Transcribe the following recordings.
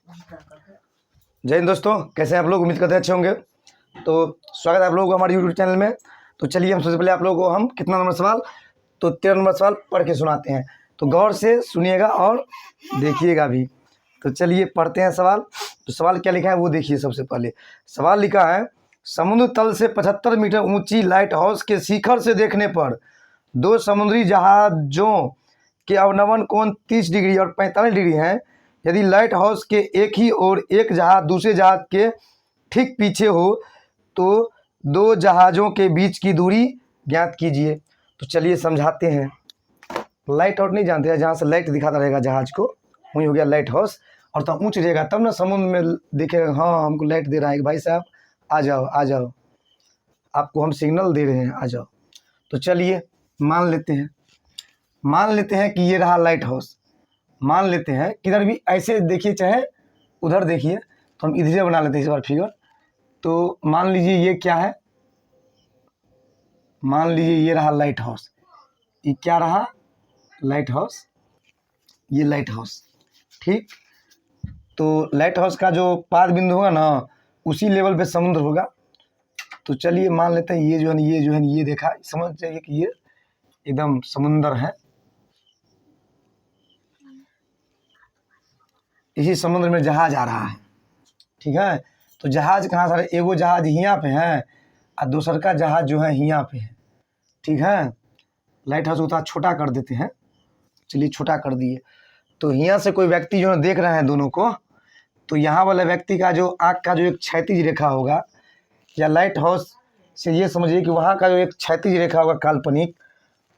जय हिंद दोस्तों, कैसे हैं आप लोग। उम्मीद करते हैं अच्छे होंगे। तो स्वागत है आप लोगों को हमारे यूट्यूब चैनल में। तो चलिए हम सबसे पहले आप लोगों को हम कितना नंबर सवाल, तो 13 नंबर सवाल पढ़ के सुनाते हैं। तो गौर से सुनिएगा और देखिएगा भी। तो चलिए पढ़ते हैं सवाल। तो सवाल क्या लिखा है वो देखिए। सबसे पहले सवाल लिखा है, समुद्र तल से 75 मीटर ऊंची लाइट हाउस के शिखर से देखने पर दो समुद्री जहाज़ों के अवनमन कोण 30 डिग्री और 45 डिग्री हैं। यदि लाइट हाउस के एक ही ओर एक जहाज दूसरे जहाज के ठीक पीछे हो तो दो जहाज़ों के बीच की दूरी ज्ञात कीजिए। तो चलिए समझाते हैं। लाइट हाउस नहीं जानते हैं, जहाँ से लाइट दिखाता रहेगा जहाज को, वही हो गया लाइट हाउस। और तो ऊँच रहेगा तब ना समुद्र में देखेगा, हाँ हमको लाइट दे रहा है कि भाई साहब आ जाओ आ जाओ, आपको हम सिग्नल दे रहे हैं, आ जाओ। तो चलिए मान लेते हैं कि ये रहा लाइट हाउस। मान लेते हैं किधर भी ऐसे देखिए, चाहे उधर देखिए, तो हम इधर बना लेते हैं इस बार फिगर। तो मान लीजिए ये क्या है, मान लीजिए ये रहा लाइट हाउस। ये क्या रहा, लाइट हाउस, ये लाइट हाउस। ठीक, तो लाइट हाउस का जो पाद बिंदु होगा ना, उसी लेवल पे समुद्र होगा। तो चलिए मान लेते हैं ये जो है ये देखा, समझ जाइए कि ये एकदम समुंदर है। इसी समुद्र में जहाज आ रहा है, ठीक है। तो जहाज कहाँ सारे, एगो जहाज यहाँ पे है और दूसर का जहाज जो है यहाँ पे है, ठीक है। लाइट हाउस उतना छोटा कर देते हैं, चलिए छोटा कर दिए। तो यहाँ से कोई व्यक्ति जो है देख रहे हैं दोनों को, तो यहाँ वाले व्यक्ति का जो आँख का जो एक क्षैतिज रेखा होगा, या लाइट हाउस से ये समझिए कि वहाँ का जो एक क्षैतिज रेखा होगा काल्पनिक,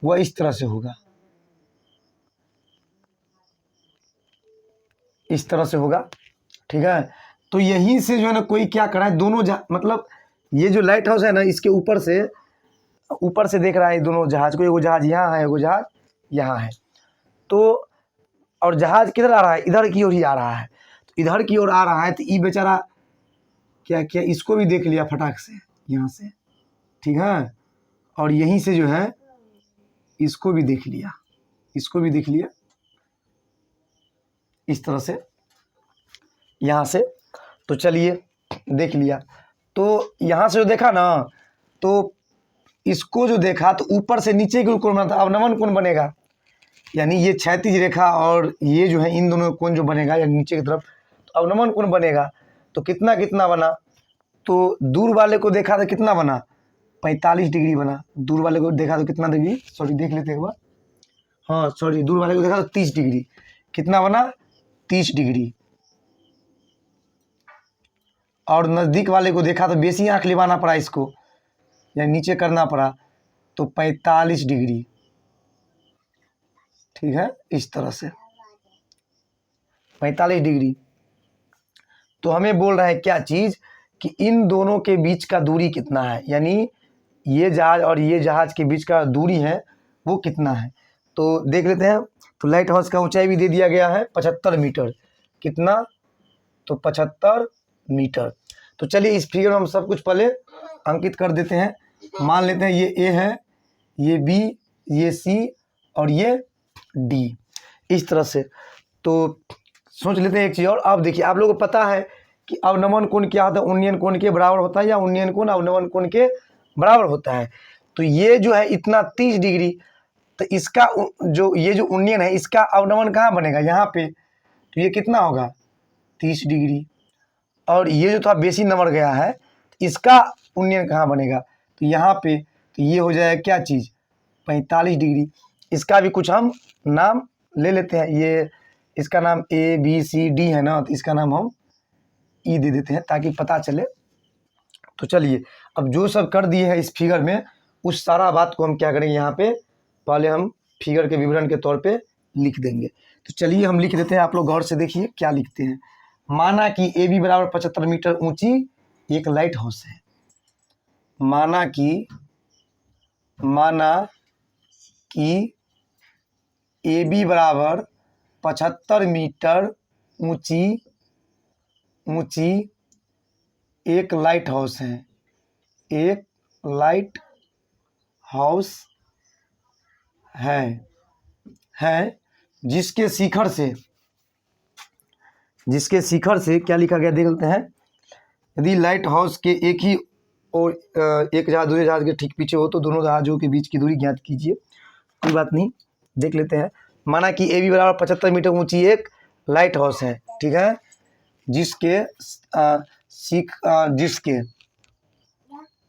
वह इस तरह से होगा, इस तरह से होगा, ठीक है। तो यहीं से जो है ना कोई क्या कर रहा है, दोनों मतलब ये जो लाइट हाउस है ना, इसके ऊपर से देख रहा है दोनों जहाज को। एगो जहाज यहाँ है, एगो जहाज यहाँ है। तो और जहाज किधर आ रहा है, इधर की ओर ही आ रहा है। तो इधर की ओर आ रहा है, तो ये बेचारा क्या किया, इसको भी देख लिया फटाक से यहाँ से, ठीक है। और यहीं से जो है इसको भी देख लिया, इसको भी देख लिया इस तरह से, यहाँ से। तो चलिए देख लिया। तो यहाँ से जो देखा ना, तो इसको जो देखा तो ऊपर से नीचे के कोण बना था, अवनमन कोण बनेगा, यानी ये क्षैतिज रेखा और ये जो है इन दोनों कोण जो बनेगा, या नीचे की तरफ, तो अवनमन कोण बनेगा। तो कितना कितना बना, तो दूर वाले को देखा तो कितना बना, 45 डिग्री बना। दूर वाले को देखा तो कितना डिग्री, सॉरी देख लेते हैं एक बार, हाँ सॉरी, दूर वाले को देखा तो 30 डिग्री। कितना बना, 30 डिग्री। और नज़दीक वाले को देखा तो बेसी आँख लिवाना पड़ा इसको, या नीचे करना पड़ा, तो 45 डिग्री, ठीक है, इस तरह से 45 डिग्री। तो हमें बोल रहा है क्या चीज़, कि इन दोनों के बीच का दूरी कितना है, यानी ये जहाज और ये जहाज के बीच का दूरी है वो कितना है। तो देख लेते हैं। तो लाइट हाउस का ऊंचाई भी दे दिया गया है 75 मीटर। कितना, तो 75 मीटर। तो चलिए इस फिगर में हम सब कुछ पहले अंकित कर देते हैं। मान लेते हैं ये ए है, ये बी, ये सी और ये डी, इस तरह से। तो सोच लेते हैं एक चीज़ और। अब देखिए आप लोगों को पता है कि अवनमन कोण क्या होता है, उन्नयन कोण के बराबर होता है, या उन्नयन कोण अवनमन कोण के बराबर होता है। तो ये जो है इतना 30 डिग्री, तो इसका जो ये जो उन्नयन है, इसका अवनमन कहाँ बनेगा, यहाँ पे। तो ये कितना होगा, 30 डिग्री। और ये जो थोड़ा बेसी नंबर गया है, इसका उन्नयन कहाँ बनेगा, तो यहाँ पे। तो ये हो जाएगा क्या चीज़, 45 डिग्री। इसका भी कुछ हम नाम ले लेते हैं। ये इसका नाम ए बी सी डी है ना, तो इसका नाम हम ई दे देते हैं ताकि पता चले। तो चलिए अब जो सब कर दिए हैं इस फिगर में, उस सारा बात को हम क्या करेंगे, यहाँ पे पहले हम फिगर के विवरण के तौर पे लिख देंगे। तो चलिए हम लिख देते हैं, आप लोग गौर से देखिए क्या लिखते हैं। माना कि ए बी बराबर 75 मीटर ऊंची एक लाइट हाउस है। माना कि ए बी बराबर 75 मीटर ऊंची एक लाइट हाउस है, एक लाइट हाउस है जिसके शिखर से जिसके शिखर से क्या लिखा गया देख लेते हैं। यदि लाइट हाउस के एक ही और एक जहाज दूसरे जहाज के ठीक पीछे हो तो दोनों जहाजों के बीच की दूरी ज्ञात कीजिए। कोई बात नहीं, देख लेते हैं। माना कि ए बी बराबर 75 मीटर ऊंची एक लाइट हाउस है, ठीक है, जिसके जिसके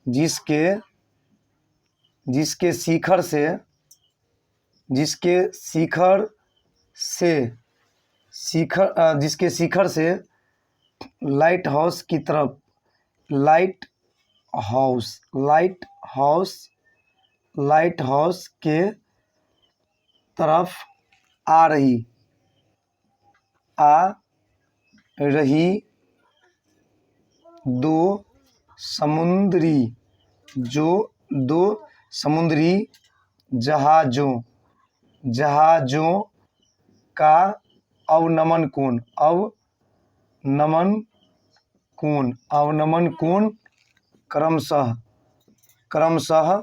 जिसके जिसके शिखर से जिसके शिखर से लाइट हाउस की तरफ लाइट हाउस के तरफ आ रही दो समुद्री जहाज़ों का अवनमन कोण क्रमशः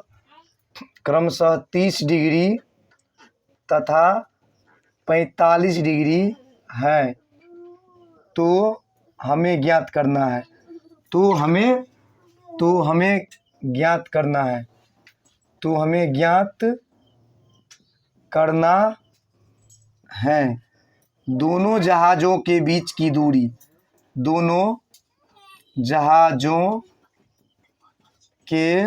30 डिग्री तथा 45 डिग्री है। तो हमें ज्ञात करना है। तो हमें ज्ञात करना है दोनों जहाज़ों के बीच की दूरी। दोनों जहाज़ों के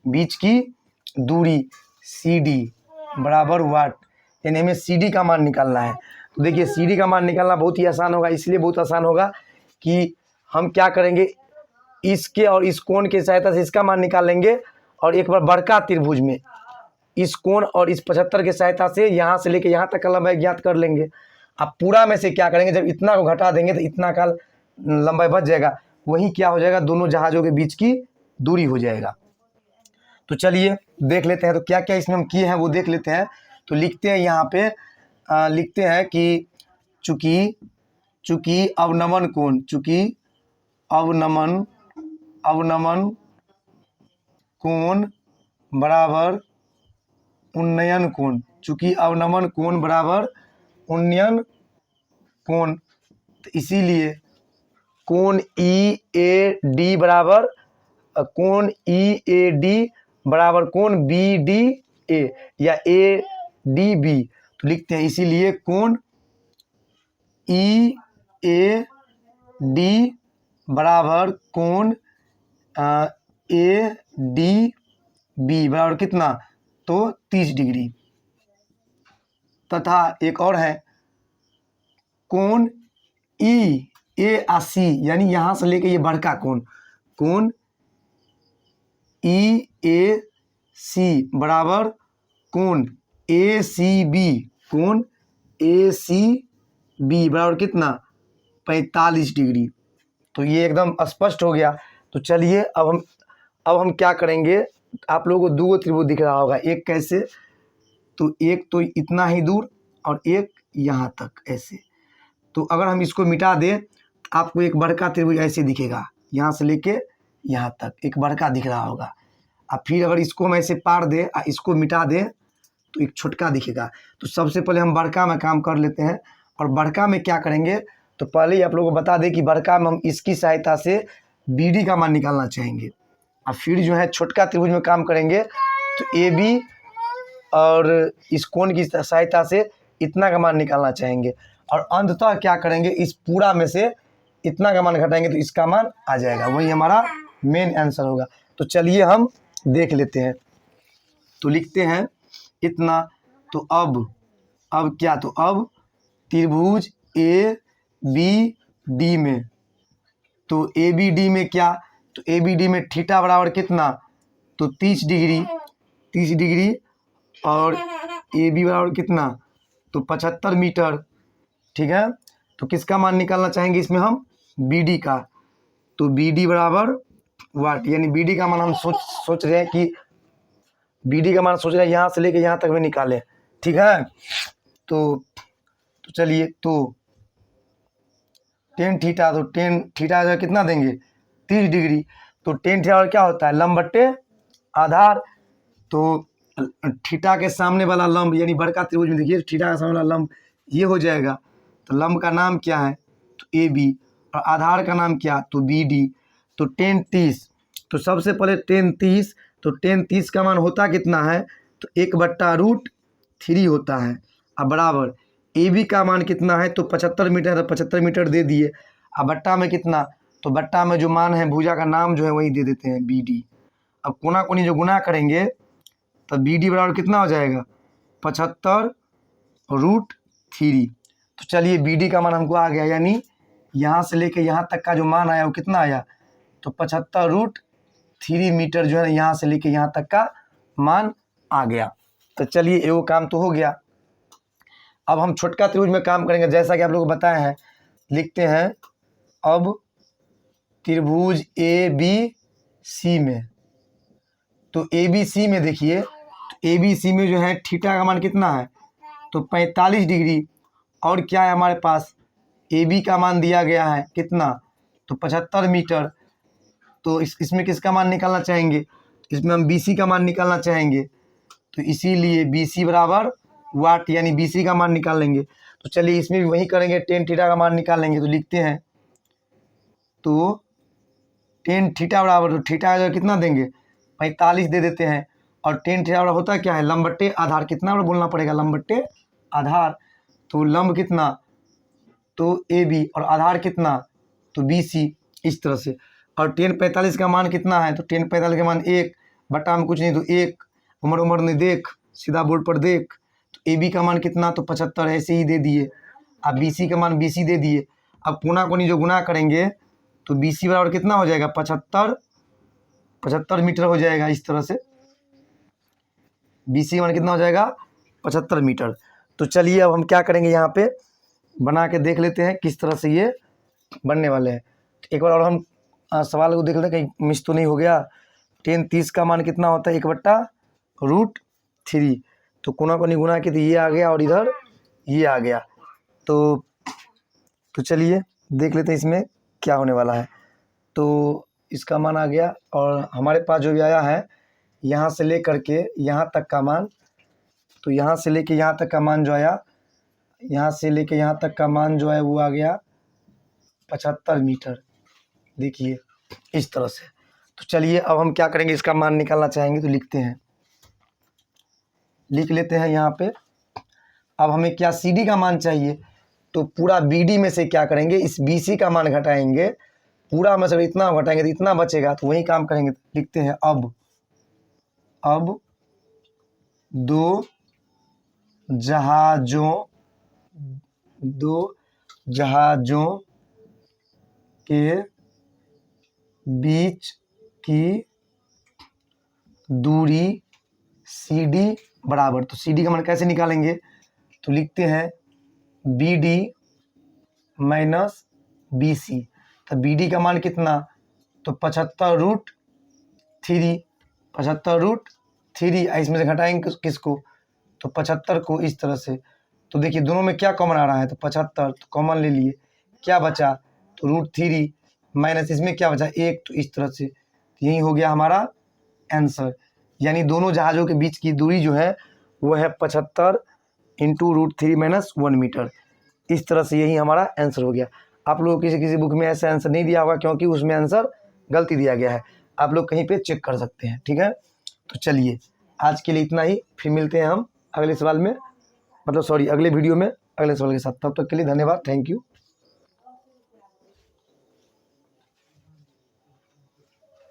बीच की दूरी CD बराबर वाट, यानी हमें CD का मान निकालना है। तो देखिए CD का मान निकालना बहुत ही आसान होगा। इसलिए बहुत आसान होगा कि हम क्या करेंगे, इसके और इस कोण की सहायता से इसका मान निकाल लेंगे और एक बार बड़का त्रिभुज में इस कोण और इस 75 की सहायता से यहाँ से लेके यहाँ तक का लंबाई ज्ञात कर लेंगे। अब पूरा में से क्या करेंगे, जब इतना को घटा देंगे तो इतना का लंबाई बच जाएगा, वही क्या हो जाएगा, दोनों जहाज़ों के बीच की दूरी हो जाएगा। तो चलिए देख लेते हैं। तो क्या क्या इसमें हम किए हैं वो देख लेते हैं। तो लिखते हैं यहाँ पे लिखते हैं कि चूंकि अवनमन कोण बराबर उन्नयन कोण, चूंकि अवनमन कोण बराबर उन्नयन कोण, तो इसीलिए कोण EAD बराबर कोण BDA या ADB। तो लिखते हैं इसीलिए कोण EAD बराबर कोण ADB बराबर कितना, तो 30 डिग्री। तथा एक और है कोण EAC, यानी यहाँ से लेके ये बड़का कोण EAC बराबर कोण ACB बराबर कितना, 45 डिग्री। तो ये एकदम स्पष्ट हो गया। तो चलिए अब हम क्या करेंगे, आप लोगों को दो त्रिभुज दिख रहा होगा, एक कैसे, तो एक तो इतना ही दूर और एक यहाँ तक ऐसे। तो अगर हम इसको मिटा दें आपको एक बड़का त्रिभुज ऐसे दिखेगा, यहाँ से लेके यहाँ तक एक बड़का दिख रहा होगा। अब फिर अगर इसको हम ऐसे पार दें और इसको मिटा दें तो एक छोटका दिखेगा। तो सबसे पहले हम बड़का में काम कर लेते हैं। और बड़का में क्या करेंगे, तो पहले ही आप लोगों को बता दें कि बड़का में हम इसकी सहायता से BD का मान निकालना चाहेंगे और फिर जो है छोटका त्रिभुज में काम करेंगे तो AB और इस कोण की सहायता से इतना का मान निकालना चाहेंगे और अंततः क्या करेंगे, इस पूरा में से इतना का मान घटाएंगे तो इसका मान आ जाएगा, वही हमारा मेन आंसर होगा। तो चलिए हम देख लेते हैं। तो लिखते हैं इतना। तो अब क्या, तो अब त्रिभुज ABD में, तो ABD में क्या, तो ABD में थीटा बराबर कितना, तो 30 डिग्री और AB बराबर कितना, तो 75 मीटर, ठीक है। तो किसका मान निकालना चाहेंगे इसमें हम, BD का। तो BD बराबर वाट, यानी BD का मान हम सोच रहे हैं कि BD का मान सोच रहे हैं यहाँ से लेके यहाँ तक में निकालें, ठीक है। तो चलिए, तो टेन थीटा, तो टेन थीटा जो कितना देंगे, 30 डिग्री। तो टेन थीटा क्या होता है, लंब बट्टे आधार। तो थीटा के सामने वाला लंब यानी बड़का त्रिभुज में देखिए थीटा का सामने वाला लंब ये हो जाएगा। तो लंब का नाम क्या है? तो ए बी। और आधार का नाम क्या? तो बी डी। तो 10 30। तो सबसे पहले 10 30। तो 10 30 का मान होता कितना है? तो 1/√3 होता है। अब बराबर ए बी का मान कितना है? तो 75 मीटर। तो 75 मीटर दे दिए। अब बट्टा में कितना? तो बट्टा में जो मान है भुजा का नाम जो है वही दे देते हैं बी डी। अब कोना कोनी जो गुना करेंगे तो बी डी बराबर कितना हो जाएगा? 75√3। तो चलिए बी डी का मान हमको आ गया, यानी यहाँ से लेके यहाँ तक का जो मान आया वो कितना आया? तो 75√3 मीटर जो है ना यहाँ से लेके यहाँ तक का मान आ गया। तो चलिए एगो काम तो हो गया। अब हम छोटका त्रिभुज में काम करेंगे, जैसा कि आप लोग को बताए हैं। लिखते हैं अब त्रिभुज ए बी सी में। तो ए बी सी में देखिए, तो ए बी सी में जो है थीटा का मान कितना है? तो 45 डिग्री। और क्या है हमारे पास? ए बी का मान दिया गया है कितना? तो 75 मीटर। तो इसमें किसका मान निकालना चाहेंगे? इसमें हम बी सी का मान निकालना चाहेंगे। तो इसीलिए बी सी बराबर वाट, यानी बी सी का मान निकाल लेंगे। तो चलिए इसमें भी वही करेंगे, 10 थीटा का मान निकालेंगे। तो लिखते हैं तो 10 थीटा बराबर, तो थीटा का कितना देंगे? 45 दे देते हैं। और 10 थीटा बराबर होता क्या है? लंब बट्टे आधार। कितना बड़ा बोलना पड़ेगा? लंब बट्टे आधार। तो लंब कितना? तो ए बी। और आधार कितना? तो बी सी। इस तरह से। और 10 45 का मान कितना है? तो 10 45 का मान 1 बट्टा में कुछ नहीं तो 1। उम्र उम्र ने देख, सीधा बोर्ड पर देख। तो ए बी का मान कितना? तो 75 ऐसे ही दे दिए। अब बी सी का मान बी सी दे दिए। अब कोना कोनी जो गुना करेंगे तो बी सी बराबर कितना हो जाएगा? 75 मीटर हो जाएगा। इस तरह से बी सी मान कितना हो जाएगा? 75 मीटर। तो चलिए अब हम क्या करेंगे, यहाँ पे बना के देख लेते हैं किस तरह से ये बनने वाले हैं। एक बार और हम सवाल को देख लेते हैं कहीं मिस तो नहीं हो गया। 10 30 का मान कितना होता है? 1/√3। तो कोना कोनी गुना के तो ये आ गया और इधर ये आ गया। तो चलिए देख लेते हैं इसमें क्या होने वाला है। तो इसका मान आ गया और हमारे पास जो भी आया है यहाँ से ले करके यहाँ तक का मान। तो यहाँ से लेके यहाँ तक का मान जो आया, यहाँ से लेके यहाँ तक का मान जो है वो आ गया 75 मीटर। देखिए इस तरह से। तो चलिए अब हम क्या करेंगे, इसका मान निकालना चाहेंगे। तो लिखते हैं, लिख लेते हैं यहाँ पे। अब हमें क्या सी डी का मान चाहिए। तो पूरा बी डी में से क्या करेंगे, इस बी सी का मान घटाएंगे। पूरा में से इतना घटाएंगे तो इतना बचेगा, तो वही काम करेंगे। लिखते हैं अब दो जहाज़ों के बीच की दूरी सी डी बराबर। तो सी डी का मान कैसे निकालेंगे? तो लिखते हैं B D minus B C. तो बी डी का मान कितना? तो 75√3। 75√3। इसमें से घटाएंगे किसको? तो 75 को। इस तरह से। तो देखिए दोनों में क्या कॉमन आ रहा है? तो 75 तो कॉमन ले लिए। क्या बचा? तो √3 माइनस इसमें क्या बचा? 1। तो इस तरह से। तो यही हो गया हमारा आंसर। यानी दोनों जहाज़ों के बीच की दूरी जो है वो है 75 × √3 - 1 मीटर। इस तरह से यही हमारा आंसर हो गया। आप लोग किसी बुक में ऐसा आंसर नहीं दिया होगा, क्योंकि उसमें आंसर गलती दिया गया है। आप लोग कहीं पे चेक कर सकते हैं, ठीक है। तो चलिए आज के लिए इतना ही। फिर मिलते हैं हम अगले सवाल में, मतलब सॉरी अगले वीडियो में अगले सवाल के साथ। तब तक के लिए धन्यवाद, थैंक यू।